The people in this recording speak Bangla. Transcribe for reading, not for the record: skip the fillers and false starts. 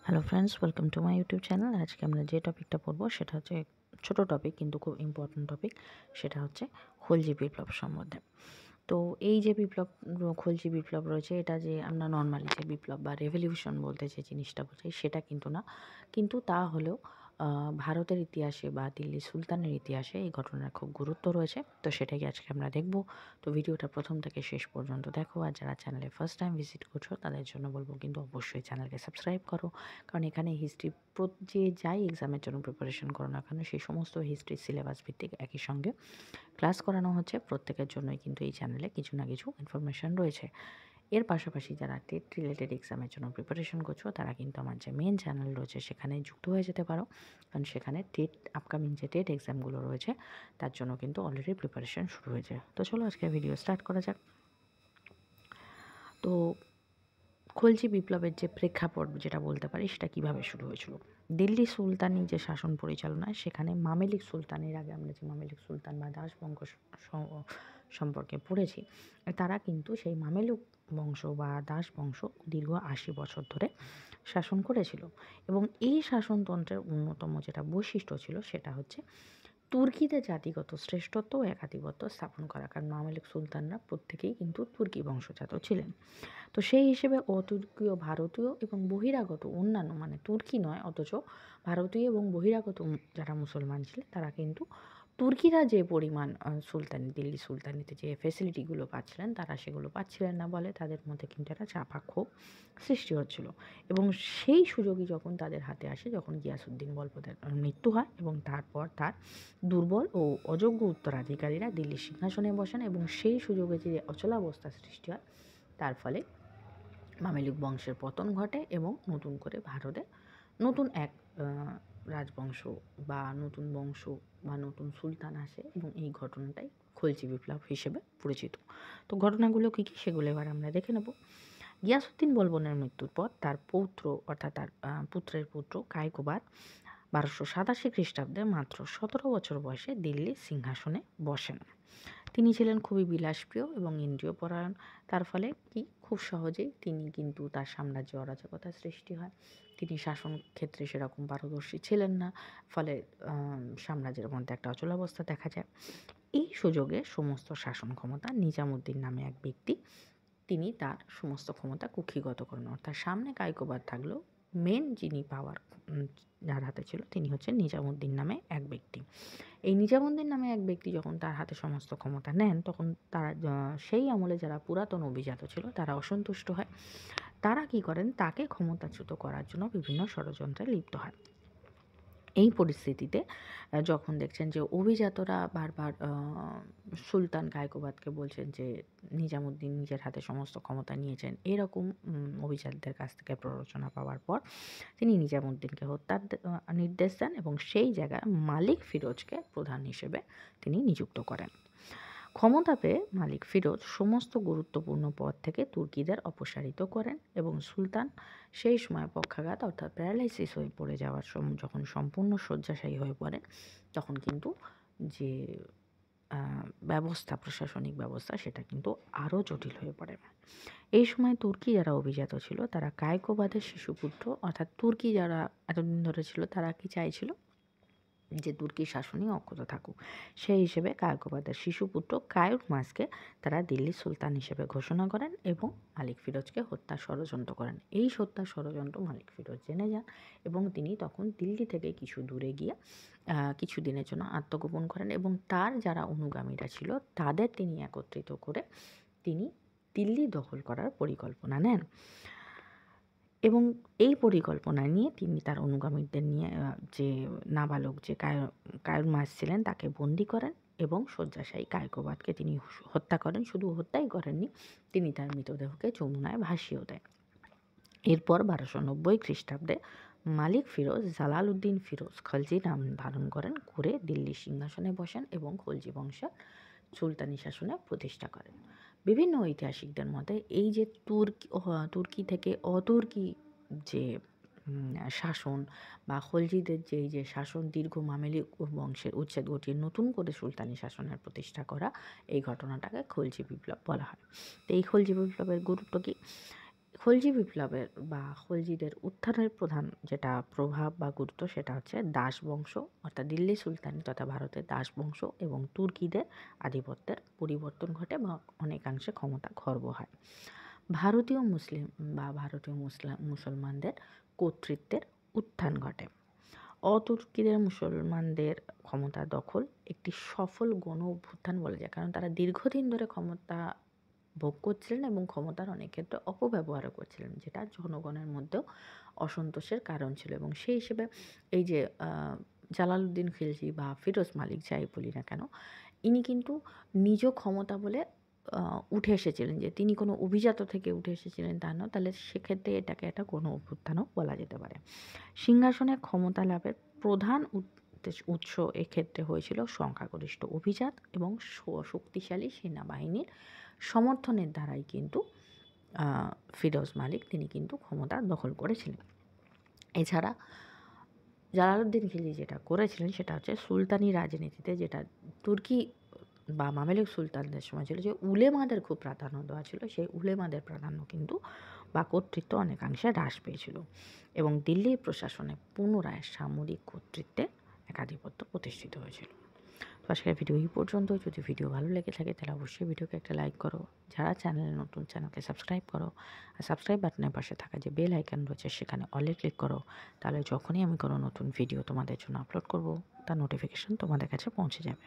Hello friends, welcome to my YouTube channel. আজকে আমরা যে টপিকটা পড়বো সেটা হচ্ছে ছোটো টপিক কিন্তু খুব ইম্পর্ট্যান্ট টপিক। সেটা হচ্ছে খলজি বিপ্লব সম্বন্ধে। তো এই যে বিপ্লব, খলজি বিপ্লব রয়েছে, এটা যে আমরা নর্মালি যে বিপ্লব বা রেভলিউশন বলতে যে জিনিসটা বোঝাই সেটা কিন্তু না, কিন্তু তা হলেও ভারতের ইতিহাসে বা দিল্লি সুলতানের ইতিহাসে এই ঘটনার খুব গুরুত্ব রয়েছে। তো সেটাই আজকে আমরা দেখব। তো ভিডিওটা প্রথম থেকে শেষ পর্যন্ত দেখো। আর যারা চ্যানেলে ফার্স্ট টাইম ভিজিট করছো তাদের জন্য বলবো কিন্তু অবশ্যই চ্যানেলকে সাবস্ক্রাইব করো, কারণ এখানে হিস্ট্রি যে যাই এক্সামের জন্য প্রিপারেশন করো না কেন সেই সমস্ত হিস্ট্রি সিলেবাস ভিত্তিক একই সঙ্গে ক্লাস করানো হচ্ছে। প্রত্যেকের জন্যই কিন্তু এই চ্যানেলে কিছু না কিছু ইনফরমেশান রয়েছে। এর পাশাপাশি যারা টেট রিলেটেড এক্সামের জন্য প্রিপারেশন করছো তারা কিন্তু আমার যে মেন চ্যানেল রয়েছে সেখানে যুক্ত হয়ে যেতে পারো, কারণ সেখানে টেট আপকামিং যে টেট এক্সামগুলো রয়েছে তার জন্য কিন্তু অলরেডি প্রিপারেশন শুরু হয়েছে। তো চলো আজকে ভিডিও স্টার্ট করা যাক। তো খলজি বিপ্লবের যে প্রেক্ষাপট যেটা বলতে পারি সেটা কিভাবে শুরু হয়েছিল। দিল্লি সুলতানি যে শাসন পরিচালনায় সেখানে মামেলিক সুলতানের আগে আমরা যে মামেলিক সুলতান বা দাসবংশ সম্পর্কে পড়েছি, তারা কিন্তু সেই মামেলুক বংশ বা দাস বংশ দীর্ঘ ৮০ বছর ধরে শাসন করেছিল। এবং এই শাসনতন্ত্রের অন্যতম যেটা বৈশিষ্ট্য ছিল সেটা হচ্ছে তুর্কিদের জাতিগত শ্রেষ্ঠত্ব ও একাধিপত্য স্থাপন করা, কারণ মামেলুক সুলতানরা প্রত্যেকেই কিন্তু তুর্কি বংশজাত ছিলেন। তো সেই হিসেবে অতুর্কীয়, ভারতীয় এবং বহিরাগত অন্যান্য, মানে তুর্কি নয় অথচ ভারতীয় এবং বহিরাগত যারা মুসলমান ছিলেন তারা কিন্তু তুর্কিরা যে পরিমাণ দিল্লি সুলতানিতে যে ফেসিলিটিগুলো পাচ্ছিলেন তারা সেগুলো পাচ্ছিলেন না বলে তাদের মধ্যে কিন্তু একটা চাপা ক্ষোভ সৃষ্টি হচ্ছিল। এবং সেই সুযোগই যখন তাদের হাতে আসে, যখন গিয়াসুদ্দিন বলপদের মৃত্যু হয় এবং তারপর তার দুর্বল ও অযোগ্য উত্তরাধিকারীরা দিল্লির সিংহাসনে বসেন এবং সেই সুযোগে যে অচলাবস্থা সৃষ্টি হয় তার ফলে মামেলুক বংশের পতন ঘটে এবং নতুন করে ভারতে নতুন এক রাজবংশ বা নতুন বংশ বা নতুন সুলতান আসে এবং এই ঘটনাটাই খলজি বিপ্লব হিসেবে পরিচিত। তো ঘটনাগুলো কী কী সেগুলো এবার আমরা দেখে নেব। গিয়াসুদ্দিন বলবনের মৃত্যুর পর তার পৌত্র অর্থাৎ তার পুত্রের পুত্র কায়কোবাদ ১২৮৭ খ্রিস্টাব্দে মাত্র ১৭ বছর বয়সে দিল্লির সিংহাসনে বসেন। তিনি ছিলেন খুবই বিলাসপ্রিয় এবং ইন্দ্রিয়পরায়ণ। তার ফলে কি খুব সহজেই তিনি কিন্তু তার সাম্রাজ্যে অরাজকতার সৃষ্টি হয়। তিনি শাসন ক্ষেত্রে সেরকম পারদর্শী ছিলেন না, ফলে সাম্রাজ্যের মধ্যে একটা অচলাবস্থা দেখা যায়। এই সুযোগে সমস্ত শাসন ক্ষমতা নিজামুদ্দিন নামে এক ব্যক্তি, তিনি তার সমস্ত ক্ষমতা কুক্ষিগত করেন। অর্থাৎ সামনে কায়কোবাদ থাকলেও মেন যিনি পাওয়ার যার হাতে ছিল তিনি হচ্ছেন নিজামুদ্দিন নামে এক ব্যক্তি। এই নিজামুদ্দিন নামে এক ব্যক্তি যখন তার হাতে সমস্ত ক্ষমতা নেন তখন তারা সেই আমলে যারা পুরাতন অভিজাত ছিল তারা অসন্তুষ্ট হয়। তারা কি করেন, তাকে ক্ষমতাচ্যুত করার জন্য বিভিন্ন ষড়যন্ত্রে লিপ্ত হয়। এই পরিস্থিতিতে যখন দেখছেন যে অভিজাতরা বারবার সুলতান কায়কোবাদকে বলছেন যে নিজামুদ্দিন নিজের হাতে সমস্ত ক্ষমতা নিয়েছেন, এরকম অভিজাতদের কাছ থেকে প্ররোচনা পাওয়ার পর তিনি নিজামুদ্দিনকে হত্যার নির্দেশ দেন এবং সেই জায়গায় মালিক ফিরোজকে প্রধান হিসেবে তিনি নিযুক্ত করেন। ক্ষমতা পেয়ে মালিক ফিরোজ সমস্ত গুরুত্বপূর্ণ পদ থেকে তুর্কিদের অপসারিত করেন এবং সুলতান সেই সময় পক্ষাঘাত অর্থাৎ প্যারালাইসিস হয়ে পড়ে যাওয়ার যখন সম্পূর্ণ শয্যাশায়ী হয়ে পড়েন তখন কিন্তু যে ব্যবস্থা, প্রশাসনিক ব্যবস্থা, সেটা কিন্তু আরও জটিল হয়ে পড়ে। এই সময় তুর্কি যারা অভিজাত ছিল তারা কায়কোবাদের শিশুপুত্র অর্থাৎ তুর্কি যারা এতদিন ধরে ছিল তারা কি চাইছিল যে তুর্কির শাসনই অক্ষত থাকুক। সেই হিসেবে কায়কোবাদের শিশুপুত্র কায়ুরমাসকে তারা দিল্লির সুলতান হিসেবে ঘোষণা করেন এবং মালিক ফিরোজকে হত্যার ষড়যন্ত্র করেন। এই হত্যার ষড়যন্ত্র মালিক ফিরোজ জেনে যান এবং তিনি তখন দিল্লি থেকে কিছু দূরে গিয়ে কিছু দিনের জন্য আত্মগোপন করেন এবং তার যারা অনুগামীরা ছিল তাদের তিনি একত্রিত করে তিনি দিল্লি দখল করার পরিকল্পনা নেন এবং এই পরিকল্পনা নিয়ে তিনি তার অনুগামীদের নিয়ে যে নাবালক যে কায়ুরমাস ছিলেন তাকে বন্দি করেন এবং শয্যাশায়ী কায়কোবাদকে তিনি হত্যা করেন। শুধু হত্যাই করেননি, তিনি তার মৃতদেহকে যমুনায় ভাসিয়েও দেন। এরপর ১২৯০ খ্রিস্টাব্দে মালিক ফিরোজ জালালউদ্দিন ফিরোজ খলজি নাম ধারণ করে দিল্লির সিংহাসনে বসেন এবং খলজি বংশের সুলতানি শাসনে প্রতিষ্ঠা করেন। বিভিন্ন ঐতিহাসিকদের মতে এই যে তুর্কি থেকে অতুর্কি যে শাসন বা খলজিদের যে এই যে শাসন, দীর্ঘ মামেলিক বংশের উচ্ছেদ ঘটিয়ে নতুন করে সুলতানি শাসনের প্রতিষ্ঠা করা, এই ঘটনাটাকে খলজি বিপ্লব বলা হয়। তো এই খলজি বিপ্লবের গুরুত্ব কী? খলজি বিপ্লবের বা খলজিদের উত্থানের প্রধান যেটা প্রভাব বা গুরুত্ব সেটা হচ্ছে দাস বংশ, অর্থাৎ দিল্লি সুলতানি তথা ভারতের দাস বংশ এবং তুর্কিদের আধিপত্যের পরিবর্তন ঘটে বা অনেকাংশে ক্ষমতা খর্ব হয়। ভারতীয় মুসলমানদের কর্তৃত্বের উত্থান ঘটে। অতুর্কিদের মুসলমানদের ক্ষমতা দখল একটি সফল গণ অভ্যুত্থান বলা যায়, কারণ তারা দীর্ঘদিন ধরে ক্ষমতা ভোগ করছিলেন এবং ক্ষমতার অনেক ক্ষেত্রে অপব্যবহারও করছিলেন, যেটা জনগণের মধ্যেও অসন্তোষের কারণ ছিল। এবং সেই হিসেবে এই যে জালালউদ্দিন খিলজি বা ফিরোজ মালিক যাই বলি না কেন, ইনি কিন্তু নিজ ক্ষমতা বলে উঠে এসেছিলেন, যে তিনি কোনো অভিজাত থেকে উঠে এসেছিলেন তা নয়। তাহলে সেক্ষেত্রে এটাকে একটা গণ অভ্যুত্থানও বলা যেতে পারে। সিংহাসনে ক্ষমতা লাভের প্রধান উৎস এক্ষেত্রে হয়েছিল সংখ্যাগরিষ্ঠ অভিজাত এবং শক্তিশালী সেনাবাহিনীর সমর্থনের দ্বারাই কিন্তু ফিরোজ মালিক তিনি কিন্তু ক্ষমতা দখল করেছিলেন। এছাড়া জালালউদ্দিন খিলজি যেটা করেছিলেন সেটা হচ্ছে সুলতানি রাজনীতিতে, যেটা তুর্কি বা মামেলুক সুলতানদের সময় ছিল, যে উলেমাদের খুব প্রাধান্য দেওয়া ছিল, সেই উলেমাদের প্রাধান্য কিন্তু বা কর্তৃত্ব অনেকাংশে হ্রাস পেয়েছিল এবং দিল্লির প্রশাসনে পুনরায় সামরিক কর্তৃত্বে একাধিপত্য প্রতিষ্ঠিত হয়েছিল। তো আজকের ভিডিও এই পর্যন্ত। যদি ভিডিও ভালো লেগে থাকে তাহলে অবশ্যই ভিডিওকে একটা লাইক করো, যারা চ্যানেলে নতুন চ্যানেলকে সাবস্ক্রাইব করো, আর সাবস্ক্রাইব বাটনের পাশে থাকা যে বেল আইকন রয়েছে সেখানে অলে ক্লিক করো, তাহলে যখনই আমি কোনো নতুন ভিডিও তোমাদের জন্য আপলোড করব তার নোটিফিকেশন তোমাদের কাছে পৌঁছে যাবে।